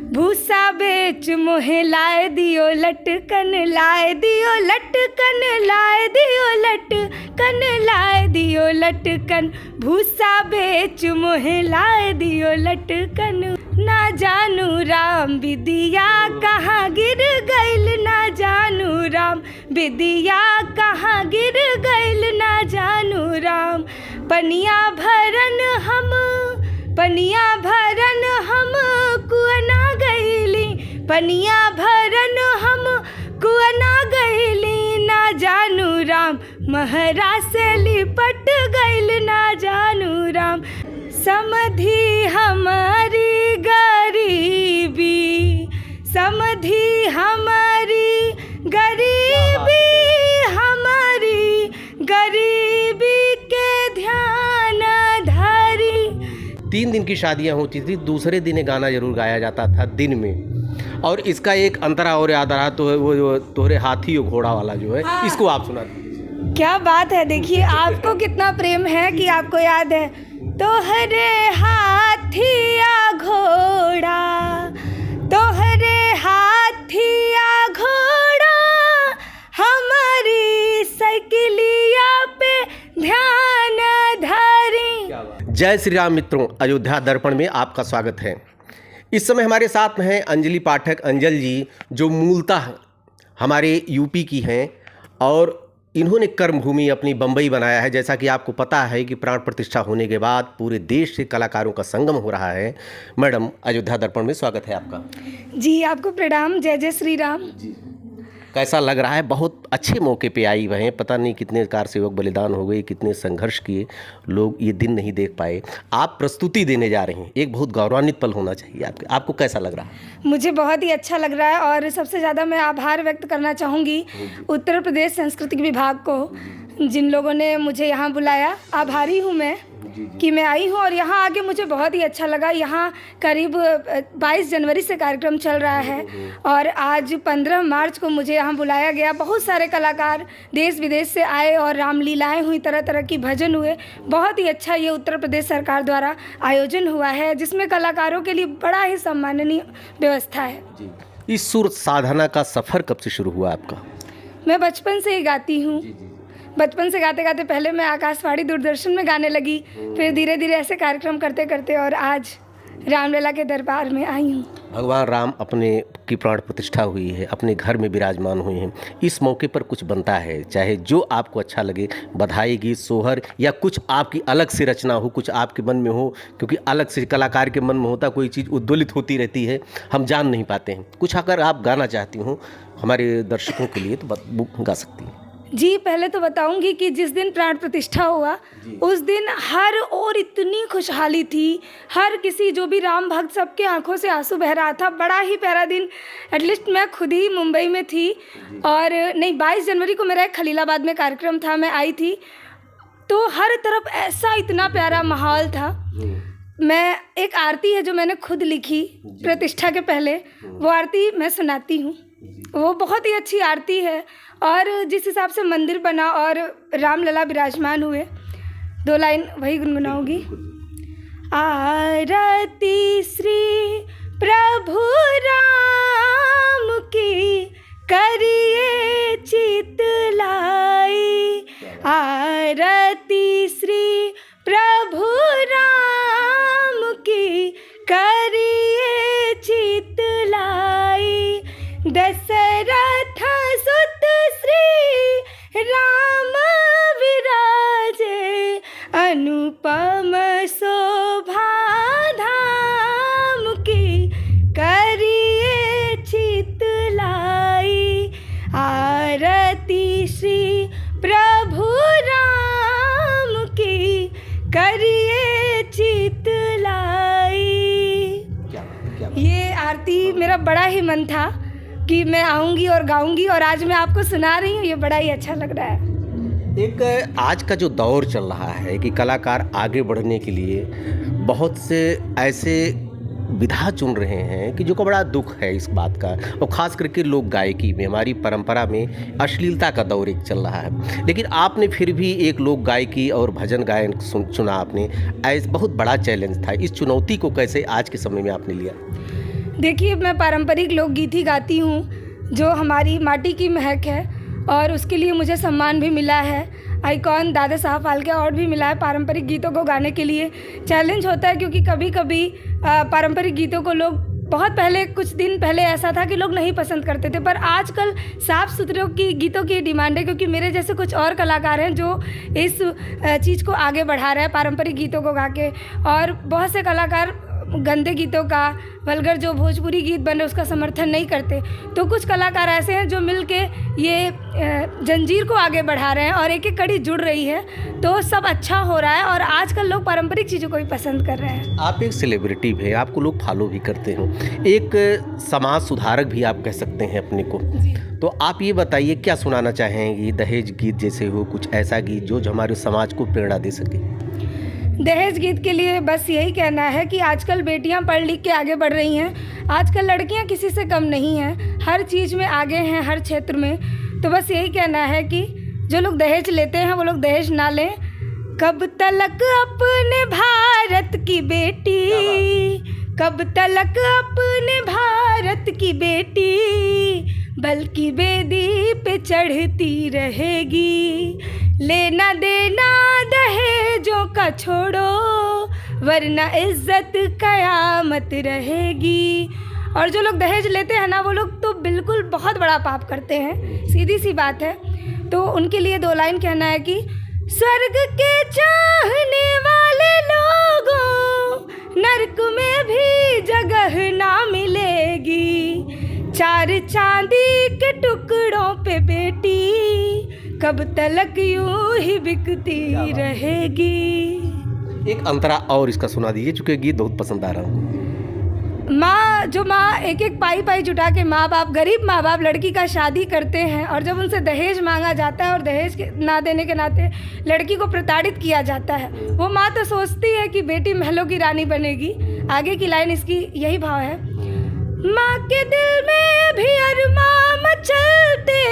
भूसा बेच मोहे लाए दियो लटकन, लाए दियो लटकन, लाए दियो लटकन, लाए दियो लटकन। भूसा बेच मोहे लाए दियो लटकन। ना जानू राम विदिया कहाँ गिर गइल, ना जानू राम विदिया कहाँ गिर गइल, ना जानू राम। पनिया भरन हम, पनिया भरन हम कुआना गइली, पनिया भरन हम कुआना गइली। ना जानू राम महरा से लिपट गइल, ना जानू राम। समधी हमारी गरीबी, समधी हमारी गरीबी, हमारी गरीबी के ध्यान धारी। 3 दिन की शादियां होती थी, दूसरे दिन ये गाना जरूर गाया जाता था दिन में। और इसका एक अंतरा और याद रहा तो वो जो तोहरे हाथी और घोड़ा वाला जो है, हाँ। इसको आप सुना दीजिए। क्या बात है, देखिए आपको कितना प्रेम है कि आपको याद है। तोहरे हाथिया घोड़ा, तोहरे हाथिया घोड़ा, हमारी साइकिलिया पे ध्यान धारी। जय श्री राम मित्रों, अयोध्या दर्पण में आपका स्वागत है। इस समय हमारे साथ में हैं अंजलि पाठक अंजल जी, जो मूलतः हमारे यूपी की हैं और इन्होंने कर्मभूमि अपनी बम्बई बनाया है। जैसा कि आपको पता है कि प्राण प्रतिष्ठा होने के बाद पूरे देश से कलाकारों का संगम हो रहा है। मैडम, अयोध्या दर्पण में स्वागत है आपका। जी आपको प्रणाम, जय जय श्री राम। जी, कैसा लग रहा है? बहुत अच्छे मौके पे आई हुए हैं, पता नहीं कितने कार सेवक बलिदान हो गए, कितने संघर्ष किए लोग, ये दिन नहीं देख पाए। आप प्रस्तुति देने जा रहे हैं, एक बहुत गौरवान्वित पल होना चाहिए आपको कैसा लग रहा है? मुझे बहुत ही अच्छा लग रहा है और सबसे ज़्यादा मैं आभार व्यक्त करना चाहूँगी उत्तर प्रदेश सांस्कृतिक विभाग को, जिन लोगों ने मुझे यहाँ बुलाया। आभारी हूँ मैं कि मैं आई हूँ और यहाँ आके मुझे बहुत ही अच्छा लगा। यहाँ करीब 22 जनवरी से कार्यक्रम चल रहा है और आज 15 मार्च को मुझे यहाँ बुलाया गया। बहुत सारे कलाकार देश विदेश से आए और रामलीलाएँ हुई, तरह तरह की भजन हुए। बहुत ही अच्छा ये उत्तर प्रदेश सरकार द्वारा आयोजन हुआ है, जिसमें कलाकारों के लिए बड़ा ही सम्माननीय व्यवस्था है। इस सुर साधना का सफ़र कब से शुरू हुआ आपका? मैं बचपन से ही गाती हूँ। बचपन से गाते गाते पहले मैं आकाशवाणी दूरदर्शन में गाने लगी, फिर धीरे धीरे ऐसे कार्यक्रम करते करते और आज रामलीला के दरबार में आई हूँ। भगवान राम अपने की प्राण प्रतिष्ठा हुई है, अपने घर में विराजमान हुए हैं। इस मौके पर कुछ बनता है, चाहे जो आपको अच्छा लगे, बधाई गीत, सोहर या कुछ आपकी अलग से रचना हो, कुछ आपके मन में हो, क्योंकि अलग से कलाकार के मन में होता कोई चीज़ उद्वेलित होती रहती है, हम जान नहीं पाते हैं। कुछ अगर आप गाना चाहती हो हमारे दर्शकों के लिए तो गा सकती हैं। जी, पहले तो बताऊंगी कि जिस दिन प्राण प्रतिष्ठा हुआ उस दिन हर ओर इतनी खुशहाली थी, हर किसी जो भी राम भक्त, सबके आंखों से आंसू बह रहा था। बड़ा ही प्यारा दिन। एटलीस्ट मैं खुद ही मुंबई में थी और नहीं, 22 जनवरी को मेरा एक खलीलाबाद में कार्यक्रम था, मैं आई थी, तो हर तरफ ऐसा इतना प्यारा माहौल था। मैं एक आरती है जो मैंने खुद लिखी प्रतिष्ठा के पहले, वो आरती मैं सुनाती हूँ। वो बहुत ही अच्छी आरती है और जिस हिसाब से मंदिर बना और रामलला विराजमान हुए, 2 लाइन वही गुनगुनाऊंगी। आरती श्री प्रभु राम की करिए चितलाई, आरती श्री प्रभु राम की करिए चितलाई। दशरथ सुत श्री राम विराजे, अनुपम शोभा धाम की करिए चितलाई, आरती श्री प्रभु राम की करिए चितलाई। ये आरती मेरा बड़ा ही मन था कि मैं आऊँगी और गाऊँगी और आज मैं आपको सुना रही हूँ, ये बड़ा ही अच्छा लग रहा है। एक आज का जो दौर चल रहा है कि कलाकार आगे बढ़ने के लिए बहुत से ऐसे विधा चुन रहे हैं कि जो को बड़ा दुख है इस बात का, और ख़ास करके लोक गायकी में हमारी परंपरा में अश्लीलता का दौर एक चल रहा है। लेकिन आपने फिर भी एक लोक गायकी और भजन गायन चुना आपने, ऐसा बहुत बड़ा चैलेंज था। इस चुनौती को कैसे आज के समय में आपने लिया? देखिए, मैं पारंपरिक लोकगीत ही गाती हूँ जो हमारी माटी की महक है, और उसके लिए मुझे सम्मान भी मिला है। आइकॉन दादा साहब फाल्के अवार्ड भी मिला है पारंपरिक गीतों को गाने के लिए। चैलेंज होता है क्योंकि कभी कभी पारंपरिक गीतों को लोग, बहुत पहले, कुछ दिन पहले ऐसा था कि लोग नहीं पसंद करते थे, पर आजकल साफ़ सुथरे की गीतों की डिमांड है, क्योंकि मेरे जैसे कुछ और कलाकार हैं जो इस चीज़ को आगे बढ़ा रहे हैं पारंपरिक गीतों को गा के। और बहुत से कलाकार गंदे गीतों का, वल्गर जो भोजपुरी गीत बन रहे उसका समर्थन नहीं करते। तो कुछ कलाकार ऐसे हैं जो मिल के ये जंजीर को आगे बढ़ा रहे हैं और एक एक कड़ी जुड़ रही है, तो सब अच्छा हो रहा है। और आजकल लोग पारंपरिक चीज़ों को भी पसंद कर रहे हैं। आप एक सेलिब्रिटी भी हैं, आपको लोग फॉलो भी करते हो, एक समाज सुधारक भी आप कह सकते हैं अपने को। तो आप ये बताइए, क्या सुनाना चाहेंगी? दहेज गीत जैसे हो, कुछ ऐसा गीत जो हमारे समाज को प्रेरणा दे सके। दहेज गीत के लिए बस यही कहना है कि आजकल बेटियां पढ़ लिख के आगे बढ़ रही हैं। आजकल लड़कियां किसी से कम नहीं हैं, हर चीज़ में आगे हैं, हर क्षेत्र में। तो बस यही कहना है कि जो लोग दहेज लेते हैं वो लोग दहेज ना लें। कब तलक अपने भारत की बेटी, कब तलक अपने भारत की बेटी, बल्कि बेदी पे चढ़ती रहेगी। लेना देना दहेजों का छोड़ो, वरना इज्जत कयामत रहेगी। और जो लोग दहेज लेते हैं ना, वो लोग तो बिल्कुल बहुत बड़ा पाप करते हैं, सीधी सी बात है। तो उनके लिए 2 लाइन कहना है कि स्वर्ग के चाहने वाले लोगों, नरक में भी जगह ना मिलेगी। 4 चांदी के टुकड़ों पे बेटी, कब तलक यूं ही बिकती रहेगी। एक अंतरा और इसका सुना दीजिए, चूँकि गीत बहुत पसंद आ रहा हूँ। माँ एक एक पाई जुटा के माँ बाप, गरीब माँ बाप लड़की का शादी करते हैं, और जब उनसे दहेज मांगा जाता है और दहेज ना देने के नाते लड़की को प्रताड़ित किया जाता है, वो माँ तो सोचती है कि बेटी महलों की रानी बनेगी। आगे की लाइन इसकी यही भाव है, माँ के दिल में भी अरमां मचलते,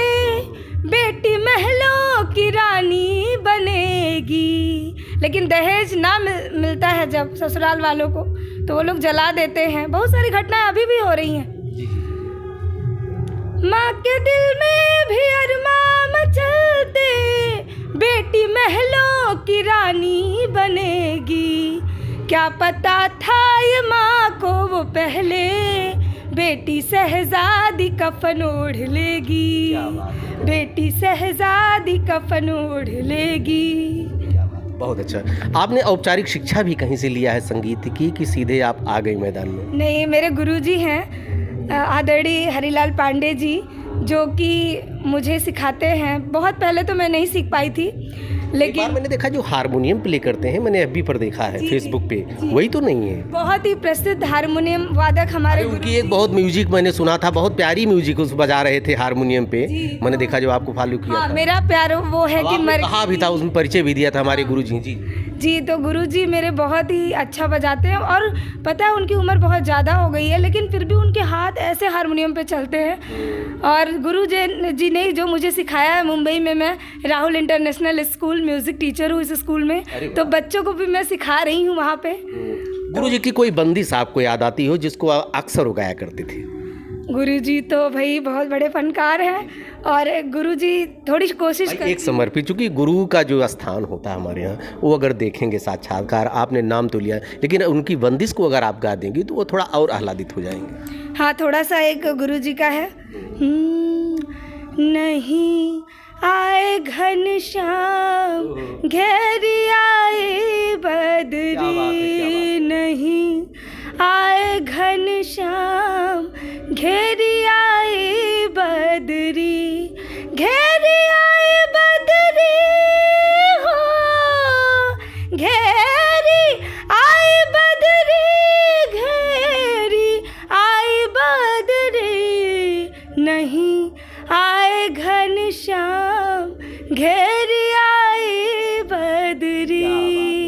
बेटी महलों की रानी बनेगी। लेकिन दहेज ना मिलता है जब ससुराल वालों को, तो वो लोग जला देते हैं। बहुत सारी घटनाएं अभी भी हो रही हैं। माँ के दिल में भी अरमां मचलते, बेटी महलों की रानी बनेगी। क्या पता था ये माँ को वो पहले, बेटी शहजादी कफन ओढ़ लेगी, बेटी शहजादी कफन ओढ़ लेगी। बहुत अच्छा। आपने औपचारिक शिक्षा भी कहीं से लिया है संगीत की, कि सीधे आप आ गए मैदान में? नहीं, मेरे गुरुजी हैं आदरणीय हरिलाल पांडे जी, जो कि मुझे सिखाते हैं। बहुत पहले तो मैं नहीं सीख पाई थी, लेकिन मैंने देखा जो हारमोनियम प्ले करते हैं, मैंने FB पर देखा है, फेसबुक पे, वही तो नहीं है? बहुत ही प्रसिद्ध हारमोनियम वादक हमारे उनकी एक बहुत म्यूजिक मैंने सुना था, बहुत प्यारी म्यूजिक उस बजा रहे थे हारमोनियम पे। मैंने देखा जो आपको फॉलो किया था। मेरा प्यार वो है कि कहा भी था, उसमें परिचय भी दिया था हमारे गुरुजी जी। तो गुरुजी मेरे बहुत ही अच्छा बजाते हैं, और पता है उनकी उम्र बहुत ज़्यादा हो गई है, लेकिन फिर भी उनके हाथ ऐसे हारमोनियम पे चलते हैं। और गुरुजी ने जो मुझे सिखाया है, मुंबई में मैं Rahul international school music teacher हूँ इस स्कूल में, तो बच्चों को भी मैं सिखा रही हूँ वहाँ पे। गुरुजी की कोई बंदिश आपको याद आती हो जिसको अक्सर गाया करते थे? गुरुजी तो भाई बहुत बड़े फनकार हैं, और गुरुजी थोड़ी कोशिश कर एक समर्पित, चूँकि गुरु का जो स्थान होता है हमारे यहाँ, वो अगर देखेंगे साक्षात्कार, आपने नाम तो लिया, लेकिन उनकी बंदिश को अगर आप गा देंगी तो वो थोड़ा और आह्लादित हो जाएंगे। हाँ, थोड़ा सा एक गुरुजी का है, नहीं आए घनश्याम घेरी आए बदरी, नहीं आए घनश्याम घेरी आए बदरी, घेरी आए बदरी हो, घेरी आए बदरी, घेरी आए बदरी, नहीं आए घनश्याम घेरी आए बदरी।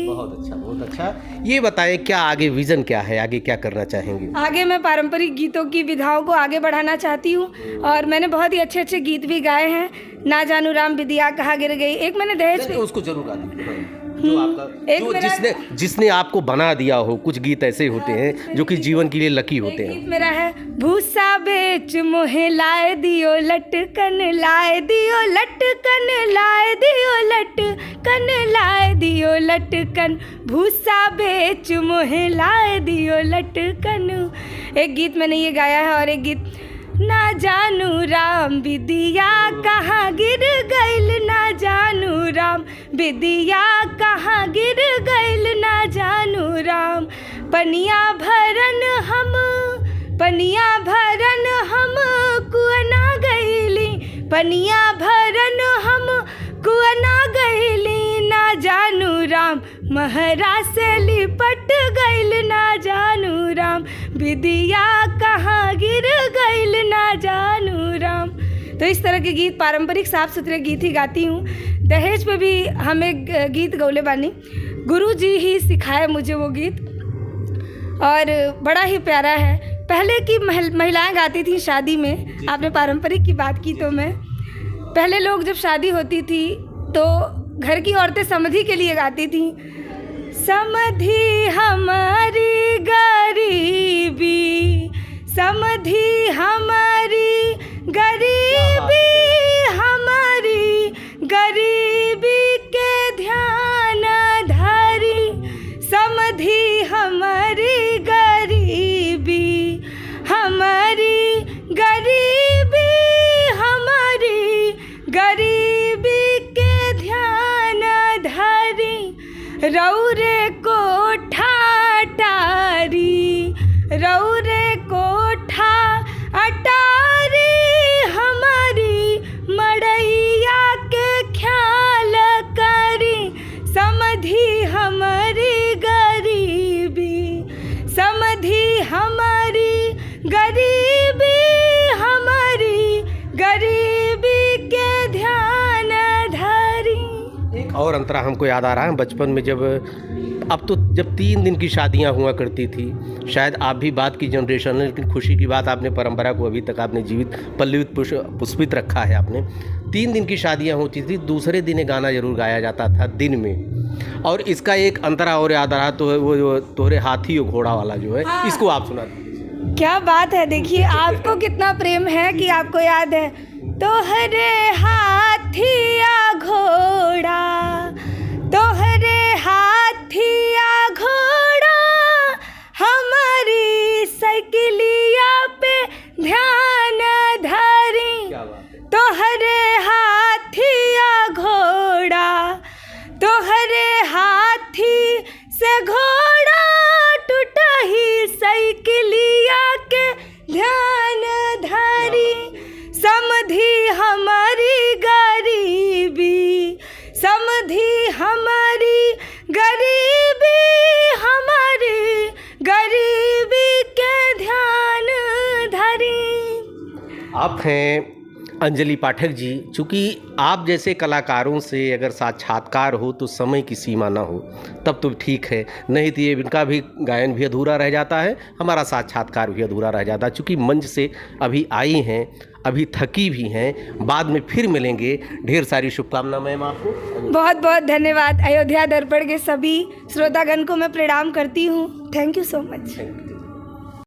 बहुत अच्छा, बहुत अच्छा। ये बताएं, क्या आगे विजन क्या है, आगे क्या करना चाहेंगे? आगे मैं पारंपरिक गीतों की विधाओं को आगे बढ़ाना चाहती हूँ, और मैंने बहुत ही अच्छे अच्छे गीत भी गाए हैं। ना जानू राम विदिया कहाँ गिर गई, एक मैंने दहेज पे, उसको जरूर गा दीजिए। जो आपका एक जो मेरा- जिसने आपको बना दिया हो। कुछ गीत ऐसे होते हैं जो कि जीवन के लिए लकी होते एक हैं। गीत मेरा है, भूसा बेच मोहे लाए दियो लटकन, लाए दियो लटकन, लाए दियो लटकन, लाए दियो लटकन, भूसा बेच मोहे लाए दियो लटकन। एक गीत मैंने ये गाया है। और एक गीत, ना जानू राम विदिया कहाँ गिर गइल, ना जानू राम विदिया कहाँ गिर गइल, ना जानू राम, पनिया भरन हम कुआना गइली, पनिया भरन हम कुआना गइली, ना जानू राम महरा से लिपट गइल, ना जानू राम विदिया कहाँ गिर गइल, ना जानू राम। तो इस तरह के गीत, पारंपरिक साफ सुथरे गीत ही गाती हूँ। दहेज पे भी हमें गीत गौले बानी, गुरु जी ही सिखाए मुझे वो गीत, और बड़ा ही प्यारा है। पहले की महिलाएं गाती थी शादी में। आपने पारंपरिक की बात की, तो मैं पहले लोग जब शादी होती थी तो घर की औरतें समधी के लिए गाती थी, समधी हमारी गरीबी, समधी हमारी गरीबी, हमारी गरीबी के ध्यान धारी, समधी हमारी गरीबी, हमारी गरीबी, हमारी गरीबी के ध्यान धारी, रौरे कोठा अटारी, रौरे कोठा अटारी, हमारी मड़ैया के ख्याल करी, समधी हमारी गरीबी, समधी हमारी गरीबी, हमारी गरीबी के ध्यान धारी। एक और अंतरा हमको याद आ रहा है, बचपन में जब, अब तो जब 3 दिन की शादियां हुआ करती थी, शायद आप भी बात की जनरेशन है, लेकिन खुशी की बात, आपने परंपरा को अभी तक आपने जीवित पल्लवित पुष्पित रखा है आपने। 3 दिन की शादियां होती थी, दूसरे दिन गाना जरूर गाया जाता था दिन में। और इसका एक अंतरा और याद आ रहा, तो वो जो तोहरे हाथी और घोड़ा वाला जो है, हाँ। इसको आप सुना दीजिए। क्या बात है, देखिए आपको कितना प्रेम है कि आपको याद है। तोहरे हाथिया घोड़ा, तोहरे हाथिया घोड़ा, हमारी साइकिलिया पे ध्यान धरी, क्या बात है। तोहरे हाथिया घोड़ा, तोहरे हाथी से घोड़ा टूटा ही साइकिलिया के ध्यान धारी, समधी हमारी गरीबी, समधी हमारी गरीबी, हमारी गरीबी के ध्यान धारी। आप हैं अंजलि पाठक जी। चूँकि आप जैसे कलाकारों से अगर साक्षात्कार हो तो समय की सीमा ना हो, तब तो ठीक है, नहीं तो ये इनका भी गायन भी अधूरा रह जाता है, हमारा साक्षात्कार भी अधूरा रह जाता है। चूँकि मंच से अभी आई हैं, अभी थकी भी हैं, बाद में फिर मिलेंगे। ढेर सारी शुभकामनाएं मैम आपको। बहुत बहुत धन्यवाद। अयोध्या दर्पण के सभी श्रोतागण को मैं प्रणाम करती हूँ। Thank you so much. Thank you.